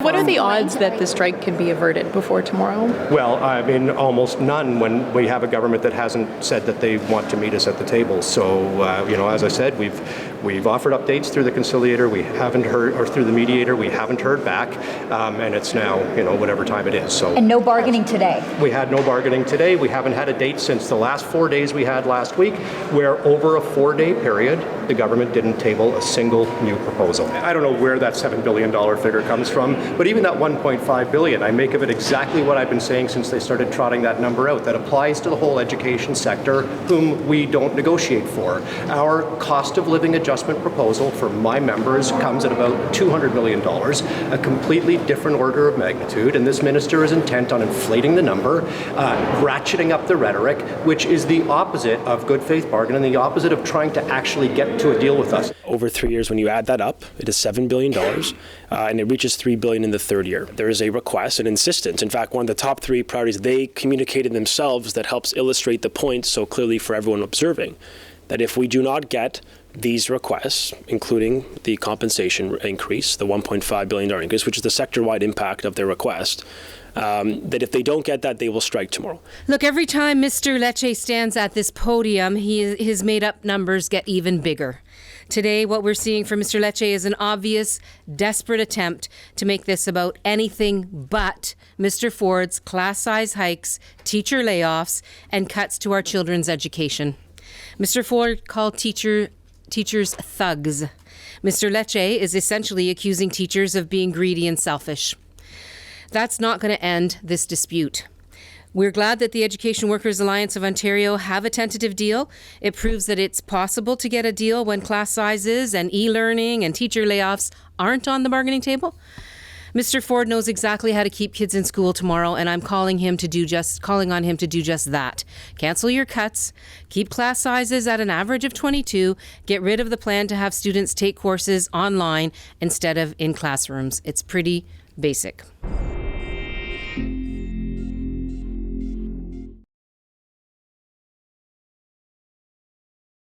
What are the odds that the strike can be averted before tomorrow? Well, I mean, almost none when we have a government that hasn't said that they want to meet us at the table. So, as I said, we've offered updates through the conciliator. We haven't heard, or through the mediator, we haven't heard back, and it's now, whatever time it is. So. And no bargaining today? We had no bargaining today. We haven't had a date since the last 4 days we had last week, where over a 4-day period, the government didn't table a single new proposal. I don't know where that $7 billion figure comes from, but even that $1.5 billion, I make of it exactly what I've been saying since they started trotting that number out. That applies to the whole education sector, whom we don't negotiate for. Our cost of living adjustment proposal for my members comes at about $200 million, a completely different order of magnitude, and this minister is intent on inflating the number, ratcheting up the rhetoric, which is the opposite of good faith bargaining, the opposite of trying to actually get to a deal with us. Over 3 years, when you add that up, it is $7 billion, and it reaches $3 billion in the third year. There is a request, an insistence. In fact, one of the top 3 priorities they communicated themselves that helps illustrate the point so clearly for everyone observing, that if we do not get these requests, including the compensation increase, the $1.5 billion increase, which is the sector-wide impact of their request, that if they don't get that, they will strike tomorrow. Look, every time Mr. Lecce stands at this podium, his made-up numbers get even bigger. Today, what we're seeing from Mr. Lecce is an obvious, desperate attempt to make this about anything but Mr. Ford's class size hikes, teacher layoffs, and cuts to our children's education. Mr. Ford called teachers thugs. Mr. Lecce is essentially accusing teachers of being greedy and selfish. That's not going to end this dispute. We're glad that the Education Workers Alliance of Ontario have a tentative deal. It proves that it's possible to get a deal when class sizes and e-learning and teacher layoffs aren't on the bargaining table. Mr. Ford knows exactly how to keep kids in school tomorrow, and I'm calling on him to do just that. Cancel your cuts, keep class sizes at an average of 22, get rid of the plan to have students take courses online instead of in classrooms. It's pretty basic.